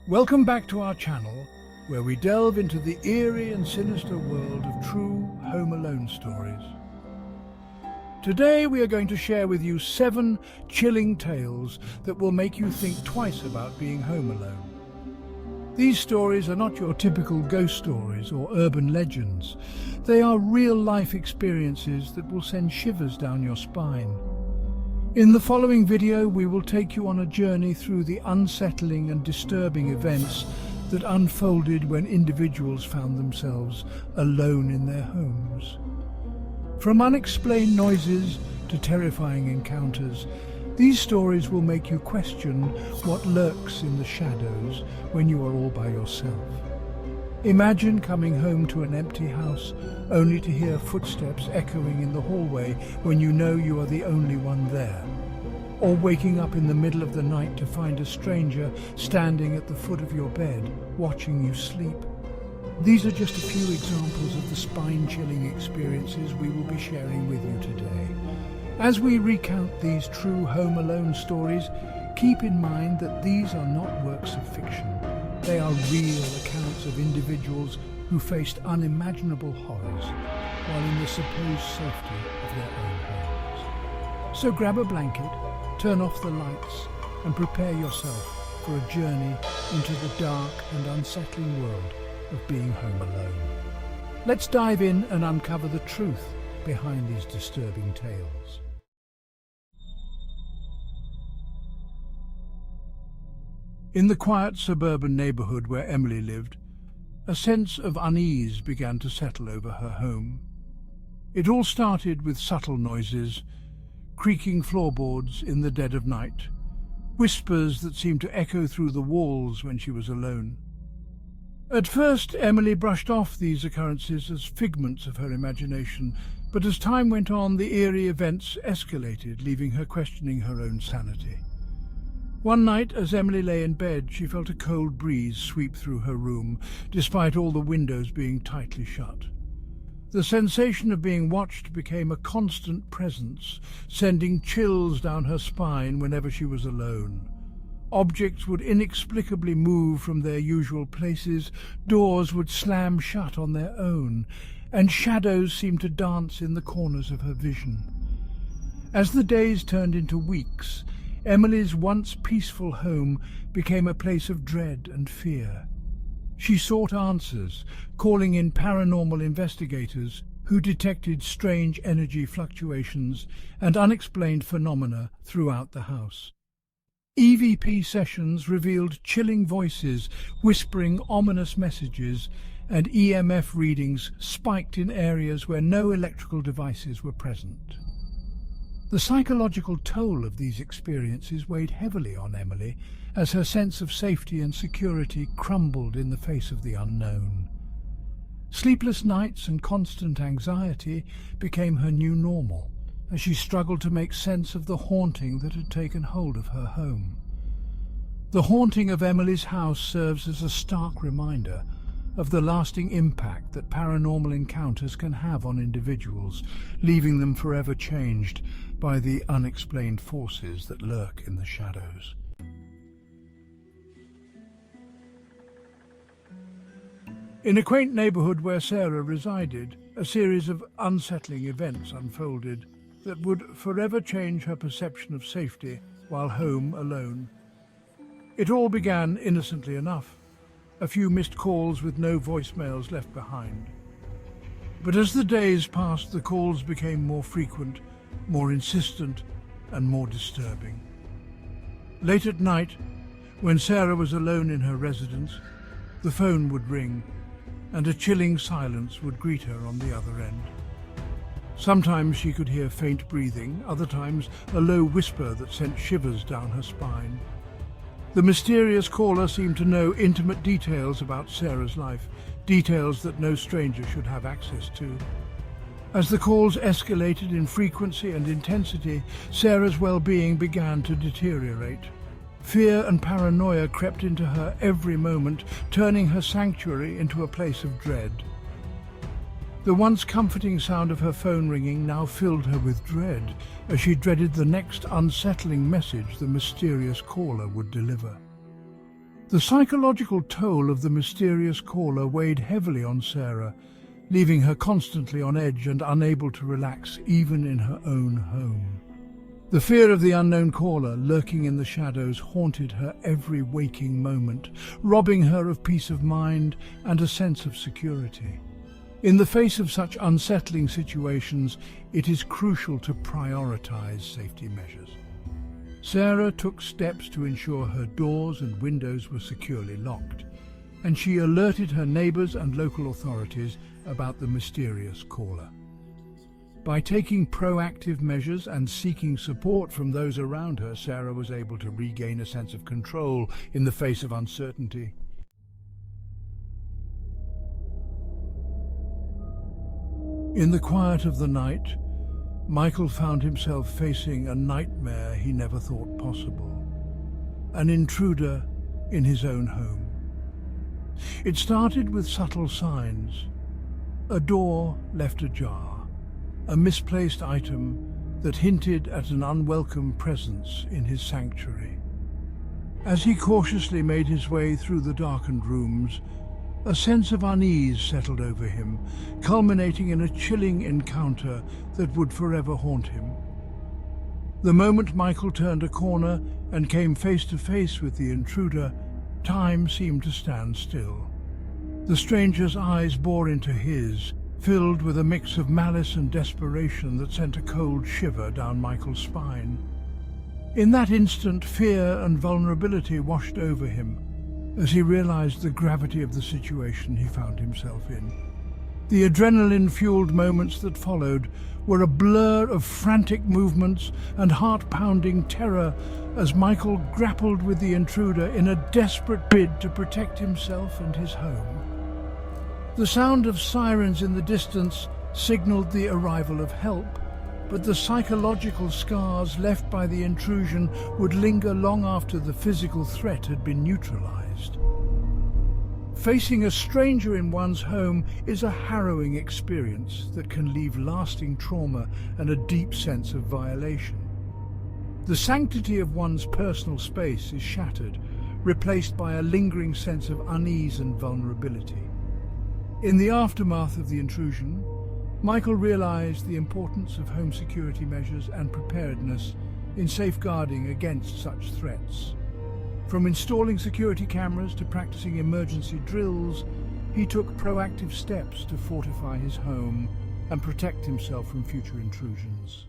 Welcome back to our channel, where we delve into the eerie and sinister world of true Home Alone stories. Today we are going to share with you 7 chilling tales that will make you think twice about being home alone. These stories are not your typical ghost stories or urban legends. They are real-life experiences that will send shivers down your spine. In the following video, we will take you on a journey through the unsettling and disturbing events that unfolded when individuals found themselves alone in their homes. From unexplained noises to terrifying encounters, these stories will make you question what lurks in the shadows when you are all by yourself. Imagine coming home to an empty house only to hear footsteps echoing in the hallway when you know you are the only one there. Or waking up in the middle of the night to find a stranger standing at the foot of your bed, watching you sleep. These are just a few examples of the spine-chilling experiences we will be sharing with you today. As we recount these true Home Alone stories, keep in mind that these are not works of fiction. They are real accounts of individuals who faced unimaginable horrors while in the supposed safety of their own homes. So grab a blanket, turn off the lights, and prepare yourself for a journey into the dark and unsettling world of being home alone. Let's dive in and uncover the truth behind these disturbing tales. In the quiet suburban neighborhood where Emily lived, a sense of unease began to settle over her home. It all started with subtle noises, creaking floorboards in the dead of night, whispers that seemed to echo through the walls when she was alone. At first, Emily brushed off these occurrences as figments of her imagination, but as time went on, the eerie events escalated, leaving her questioning her own sanity. One night, as Emily lay in bed, she felt a cold breeze sweep through her room, despite all the windows being tightly shut. The sensation of being watched became a constant presence, sending chills down her spine whenever she was alone. Objects would inexplicably move from their usual places, doors would slam shut on their own, and shadows seemed to dance in the corners of her vision. As the days turned into weeks, Emily's once peaceful home became a place of dread and fear. She sought answers, calling in paranormal investigators who detected strange energy fluctuations and unexplained phenomena throughout the house. EVP sessions revealed chilling voices whispering ominous messages, and EMF readings spiked in areas where no electrical devices were present. The psychological toll of these experiences weighed heavily on Emily as her sense of safety and security crumbled in the face of the unknown. Sleepless nights and constant anxiety became her new normal as she struggled to make sense of the haunting that had taken hold of her home. The haunting of Emily's house serves as a stark reminder of the lasting impact that paranormal encounters can have on individuals, leaving them forever changed by the unexplained forces that lurk in the shadows. In a quaint neighborhood where Sarah resided, a series of unsettling events unfolded that would forever change her perception of safety while home alone. It all began innocently enough, a few missed calls with no voicemails left behind. But as the days passed, the calls became more frequent, more insistent, and more disturbing. Late at night, when Sarah was alone in her residence, the phone would ring, and a chilling silence would greet her on the other end. Sometimes she could hear faint breathing, other times a low whisper that sent shivers down her spine. The mysterious caller seemed to know intimate details about Sarah's life, details that no stranger should have access to. As the calls escalated in frequency and intensity, Sarah's well-being began to deteriorate. Fear and paranoia crept into her every moment, turning her sanctuary into a place of dread. The once comforting sound of her phone ringing now filled her with dread, as she dreaded the next unsettling message the mysterious caller would deliver. The psychological toll of the mysterious caller weighed heavily on Sarah, leaving her constantly on edge and unable to relax even in her own home. The fear of the unknown caller lurking in the shadows haunted her every waking moment, robbing her of peace of mind and a sense of security. In the face of such unsettling situations, it is crucial to prioritize safety measures. Sarah took steps to ensure her doors and windows were securely locked, and she alerted her neighbors and local authorities about the mysterious caller. By taking proactive measures and seeking support from those around her, Sarah was able to regain a sense of control in the face of uncertainty. In the quiet of the night, Michael found himself facing a nightmare he never thought possible: an intruder in his own home. It started with subtle signs: a door left ajar, a misplaced item that hinted at an unwelcome presence in his sanctuary. As he cautiously made his way through the darkened rooms, a sense of unease settled over him, culminating in a chilling encounter that would forever haunt him. The moment Michael turned a corner and came face to face with the intruder, time seemed to stand still. The stranger's eyes bore into his, filled with a mix of malice and desperation that sent a cold shiver down Michael's spine. In that instant, fear and vulnerability washed over him, as he realized the gravity of the situation he found himself in. The adrenaline-fueled moments that followed were a blur of frantic movements and heart-pounding terror as Michael grappled with the intruder in a desperate bid to protect himself and his home. The sound of sirens in the distance signaled the arrival of help, but the psychological scars left by the intrusion would linger long after the physical threat had been neutralized. Facing a stranger in one's home is a harrowing experience that can leave lasting trauma and a deep sense of violation. The sanctity of one's personal space is shattered, replaced by a lingering sense of unease and vulnerability. In the aftermath of the intrusion, Michael realized the importance of home security measures and preparedness in safeguarding against such threats. From installing security cameras to practicing emergency drills, he took proactive steps to fortify his home and protect himself from future intrusions.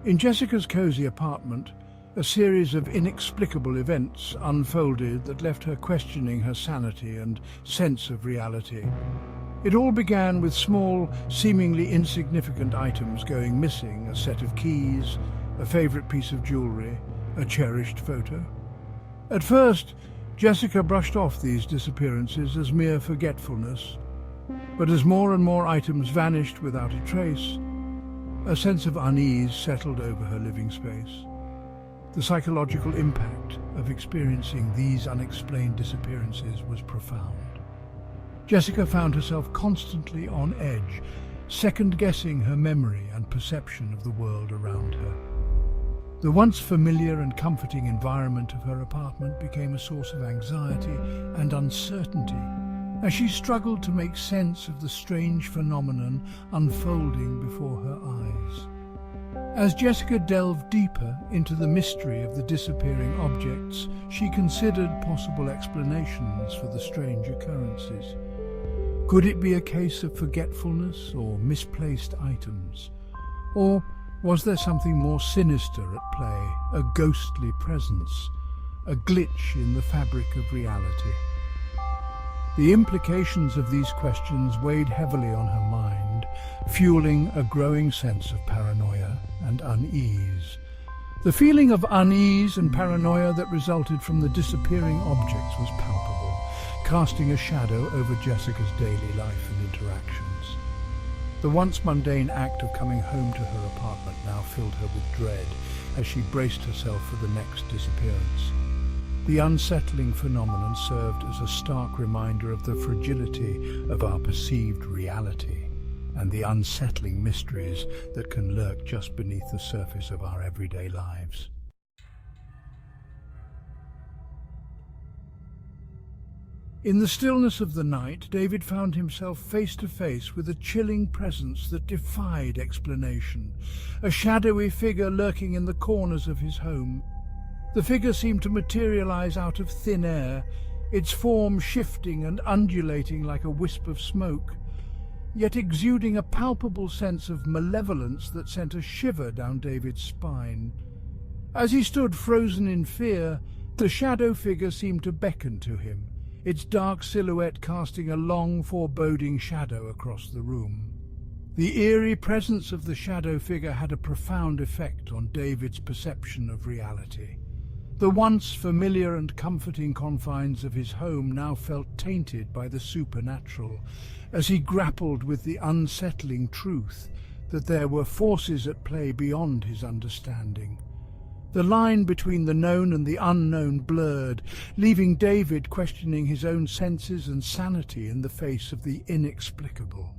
In Jessica's cozy apartment, a series of inexplicable events unfolded that left her questioning her sanity and sense of reality. It all began with small, seemingly insignificant items going missing: a set of keys, a favorite piece of jewelry, a cherished photo. At first, Jessica brushed off these disappearances as mere forgetfulness, but as more and more items vanished without a trace, a sense of unease settled over her living space. The psychological impact of experiencing these unexplained disappearances was profound. Jessica found herself constantly on edge, second-guessing her memory and perception of the world around her. The once familiar and comforting environment of her apartment became a source of anxiety and uncertainty as she struggled to make sense of the strange phenomenon unfolding before her eyes. As Jessica delved deeper into the mystery of the disappearing objects, she considered possible explanations for the strange occurrences. Could it be a case of forgetfulness or misplaced items? Or was there something more sinister at play, a ghostly presence, a glitch in the fabric of reality? The implications of these questions weighed heavily on her mind, fueling a growing sense of paranoia and unease. The feeling of unease and paranoia that resulted from the disappearing objects was palpable, casting a shadow over Jessica's daily life and interactions. The once mundane act of coming home to her apartment now filled her with dread as she braced herself for the next disappearance. The unsettling phenomenon served as a stark reminder of the fragility of our perceived reality and the unsettling mysteries that can lurk just beneath the surface of our everyday lives. In the stillness of the night, David found himself face to face with a chilling presence that defied explanation, a shadowy figure lurking in the corners of his home. The figure seemed to materialize out of thin air, its form shifting and undulating like a wisp of smoke, yet exuding a palpable sense of malevolence that sent a shiver down David's spine. As he stood frozen in fear, the shadow figure seemed to beckon to him, its dark silhouette casting a long, foreboding shadow across the room. The eerie presence of the shadow figure had a profound effect on David's perception of reality. The once familiar and comforting confines of his home now felt tainted by the supernatural, as he grappled with the unsettling truth that there were forces at play beyond his understanding. The line between the known and the unknown blurred, leaving David questioning his own senses and sanity in the face of the inexplicable.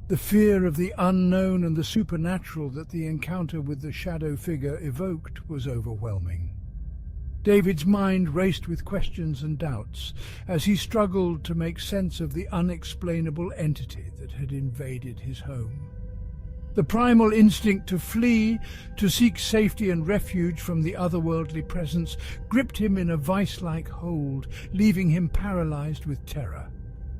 The fear of the unknown and the supernatural that the encounter with the shadow figure evoked was overwhelming. David's mind raced with questions and doubts as he struggled to make sense of the unexplainable entity that had invaded his home. The primal instinct to flee, to seek safety and refuge from the otherworldly presence, gripped him in a vice-like hold, leaving him paralyzed with terror.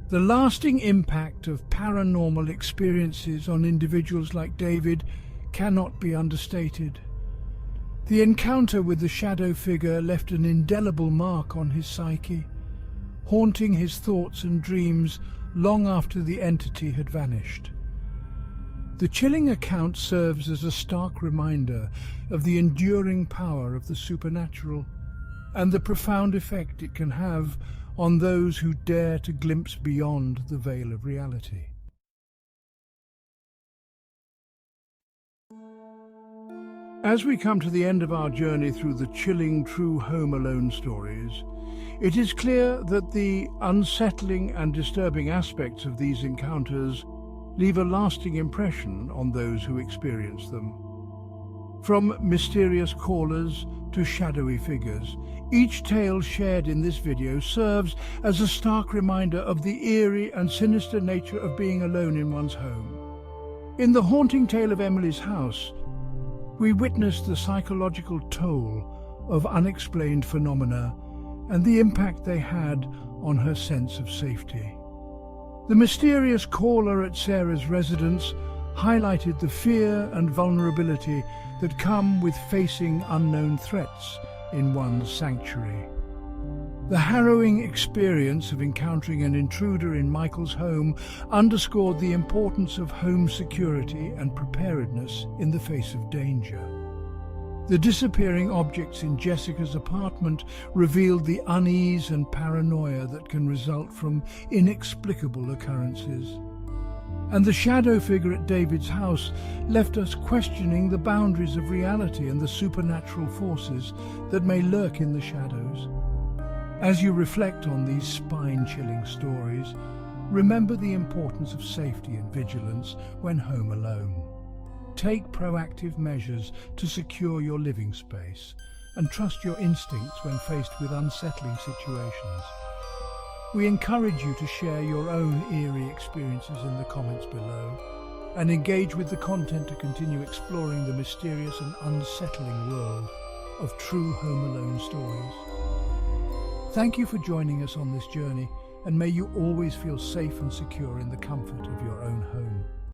The lasting impact of paranormal experiences on individuals like David cannot be understated. The encounter with the shadow figure left an indelible mark on his psyche, haunting his thoughts and dreams long after the entity had vanished. The chilling account serves as a stark reminder of the enduring power of the supernatural and the profound effect it can have on those who dare to glimpse beyond the veil of reality. As we come to the end of our journey through the chilling true Home Alone stories, it is clear that the unsettling and disturbing aspects of these encounters leave a lasting impression on those who experience them. From mysterious callers to shadowy figures, each tale shared in this video serves as a stark reminder of the eerie and sinister nature of being alone in one's home. In the haunting tale of Emily's house, we witnessed the psychological toll of unexplained phenomena and the impact they had on her sense of safety. The mysterious caller at Sarah's residence highlighted the fear and vulnerability that come with facing unknown threats in one's sanctuary. The harrowing experience of encountering an intruder in Michael's home underscored the importance of home security and preparedness in the face of danger. The disappearing objects in Jessica's apartment revealed the unease and paranoia that can result from inexplicable occurrences. And the shadow figure at David's house left us questioning the boundaries of reality and the supernatural forces that may lurk in the shadows. As you reflect on these spine-chilling stories, remember the importance of safety and vigilance when home alone. Take proactive measures to secure your living space and trust your instincts when faced with unsettling situations. We encourage you to share your own eerie experiences in the comments below and engage with the content to continue exploring the mysterious and unsettling world of true Home Alone stories. Thank you for joining us on this journey, and may you always feel safe and secure in the comfort of your own home.